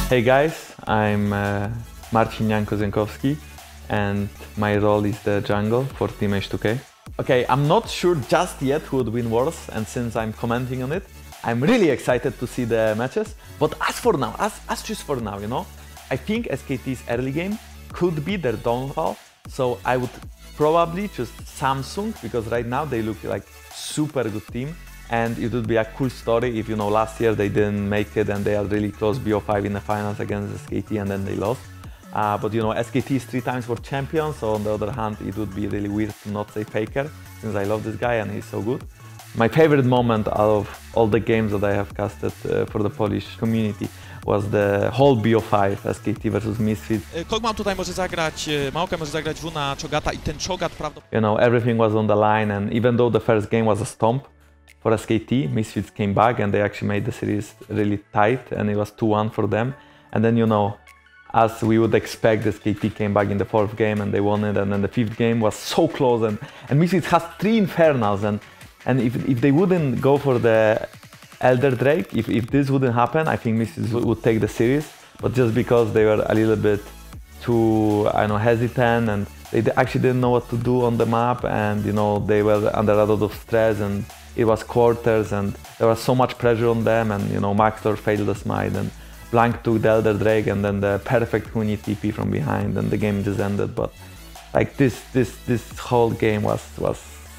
Hey guys, I'm Marcin Jankowski and my role is the jungle for Team H2K. Okay, I'm not sure just yet who would win Worlds, and since I'm commenting on it, I'm really excited to see the matches. But as for now, as just for now, you know, I think SKT's early game could be their downfall. So I would probably choose Samsung because right now they look like super good team. And it would be a cool story if, you know, last year they didn't make it and they are really close BO5 in the finals against SKT and then they lost. But, you know, SKT is 3 times world champion, so on the other hand, it would be really weird to not say Faker, since I love this guy and he's so good. My favorite moment out of all the games that I have casted for the Polish community was the whole BO5 SKT versus Misfits. Kogman tutaj może zagrać, Małka może zagrać W na Chogata i ten Chogat prawdopodobnie... You know, everything was on the line, and even though the first game was a stomp for SKT, Misfits came back and they actually made the series really tight and it was 2-1 for them. And then, you know, as we would expect, SKT came back in the 4th game and they won it, and then the 5th game was so close, and Misfits has 3 Infernals, and if they wouldn't go for the Elder Drake, if this wouldn't happen, I think Misfits would take the series. But just because they were a little bit too, I know, hesitant and they actually didn't know what to do on the map, and, you know, they were under a lot of stress and it was quarters and there was so much pressure on them, and, you know, Maxtor failed the smite and Blank took the Elder Drake and then the perfect Huni TP from behind and the game just ended. But like this whole game was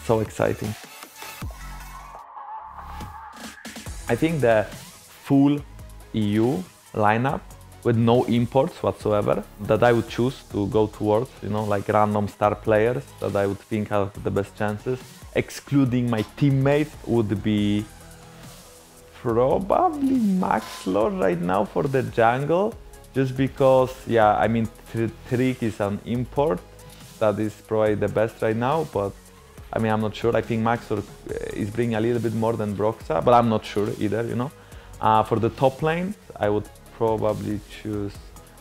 so exciting. I think the full EU lineup with no imports whatsoever that I would choose to go towards, you know, like random star players that I would think have the best chances, excluding my teammate, would be probably Maxlor right now for the jungle, just because, yeah, I mean, Trick is an import that is probably the best right now, but I mean, I'm not sure. I think Maxlor is bringing a little bit more than Broxa, but I'm not sure either, you know. For the top lane, I would probably choose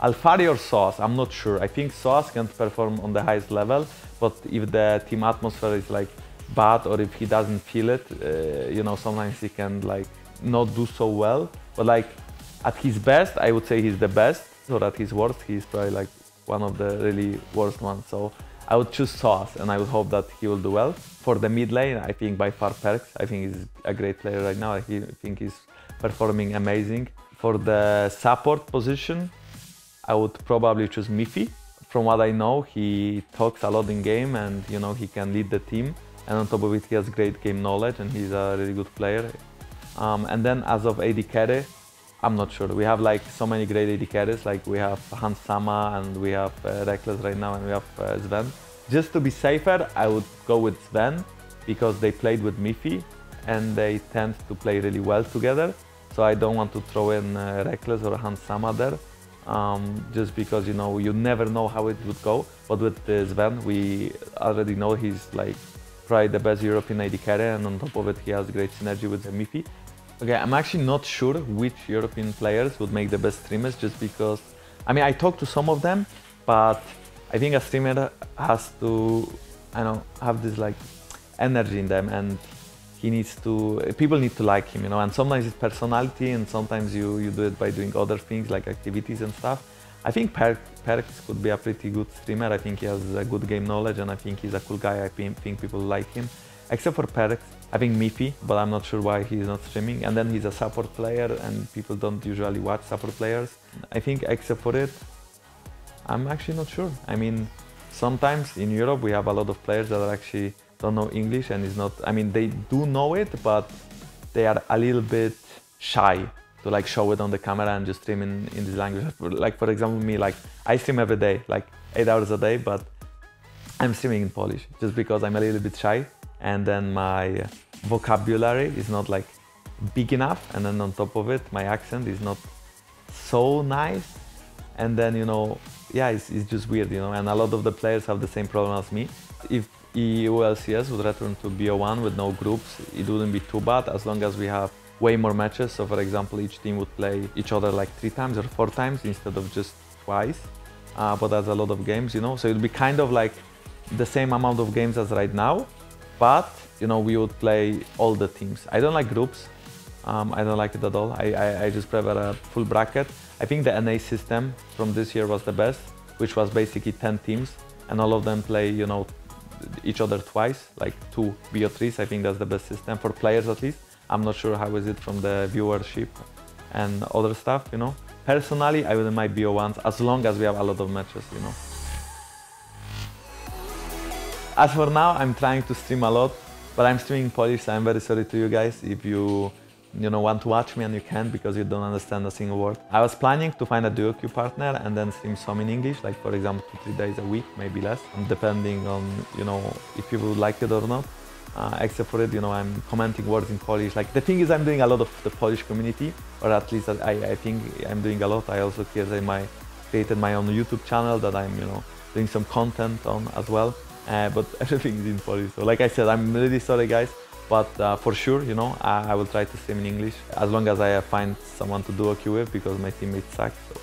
Alphari or Sauce. I'm not sure. I think Sauce can perform on the highest level, but if the team atmosphere is like bad or if he doesn't feel it, you know, sometimes he can like not do so well. But like at his best, I would say he's the best. Or at his worst, he's probably like one of the really worst ones. So I would choose Sauce and I would hope that he will do well. For the mid lane, I think by far Perks. I think he's a great player right now. I think he's performing amazing. For the support position, I would probably choose Miffy. From what I know, he talks a lot in game and, you know, he can lead the team. And on top of it, he has great game knowledge and he's a really good player. And then as of AD carry, I'm not sure. We have like so many great AD carries. Like we have Hans Sama and we have Reckless right now and we have Sven. Just to be safer, I would go with Sven because they played with Miffy and they tend to play really well together. So I don't want to throw in Reckless or Hans Sama there. Just because, you know, you never know how it would go. But with Sven, we already know he's like probably the best European AD carry, and on top of it, he has great synergy with Miffy. Okay, I'm actually not sure which European players would make the best streamers, just because, I mean, I talked to some of them, but I think a streamer has to, I know, have this like energy in them, and he needs to, people need to like him, you know, and sometimes it's personality and sometimes you do it by doing other things like activities and stuff. I think Perks could be a pretty good streamer. I think he has a good game knowledge and I think he's a cool guy. I think people like him. Except for Perks, I think Miffy, but I'm not sure why he's not streaming. And then he's a support player and people don't usually watch support players. I think except for it, I'm actually not sure. I mean, sometimes in Europe we have a lot of players that actually don't know English and is not, I mean, they do know it, but they are a little bit shy to like show it on the camera and just stream in this language. Like for example, me, like I stream every day, like 8 hours a day, but I'm streaming in Polish just because I'm a little bit shy. And then my vocabulary is not like big enough. And then on top of it, my accent is not so nice. And then, you know, yeah, it's just weird, you know, and a lot of the players have the same problem as me. If EU LCS would return to BO1 with no groups, it wouldn't be too bad as long as we have way more matches. So for example, each team would play each other like 3 times or 4 times instead of just twice. But that's a lot of games, you know, so it would be kind of like the same amount of games as right now, but, you know, we would play all the teams. I don't like groups. I don't like it at all. I just prefer a full bracket. I think the NA system from this year was the best, which was basically 10 teams, and all of them play, you know, each other twice, like 2 BO3s. I think that's the best system for players at least. I'm not sure how is it from the viewership and other stuff, you know. Personally, I wouldn't mind BO1s as long as we have a lot of matches, you know. As for now, I'm trying to stream a lot, but I'm streaming in Polish, so I'm very sorry to you guys if you want to watch me and you can't because you don't understand a single word. I was planning to find a duo queue partner and then stream some in English, like for example 2-3 days a week, maybe less, depending on, you know, if people would like it or not. Except for it, you know, I'm commenting words in Polish. Like the thing is, I'm doing a lot of the Polish community, or at least I think I'm doing a lot. I also created my own YouTube channel that I'm, you know, doing some content on as well. But everything is in Polish. So like I said, I'm really sorry guys, but for sure, you know, I will try to stream in English as long as I find someone to do a queue with because my teammates suck. So.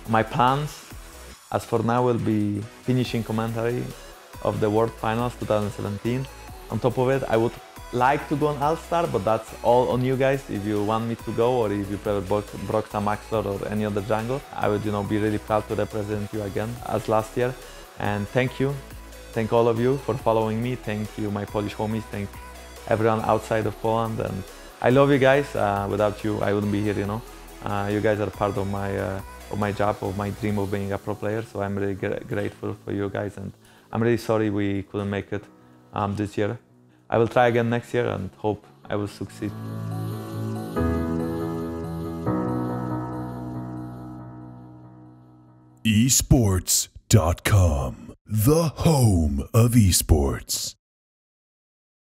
My plans, as for now, will be finishing commentary of the World Finals 2017. On top of it, I would like to go on All-Star, but that's all on you guys. If you want me to go, or if you prefer Broxa, Maxlor, or any other jungle, I would, you know, be really proud to represent you again as last year. And thank you, thank all of you for following me. Thank you, my Polish homies. Thank everyone outside of Poland. And I love you guys. Without you, I wouldn't be here. You know, you guys are part of my job, of my dream of being a pro player. So I'm really grateful for you guys, and I'm really sorry we couldn't make it this year. I will try again next year and hope I will succeed. Esports.com, the home of esports.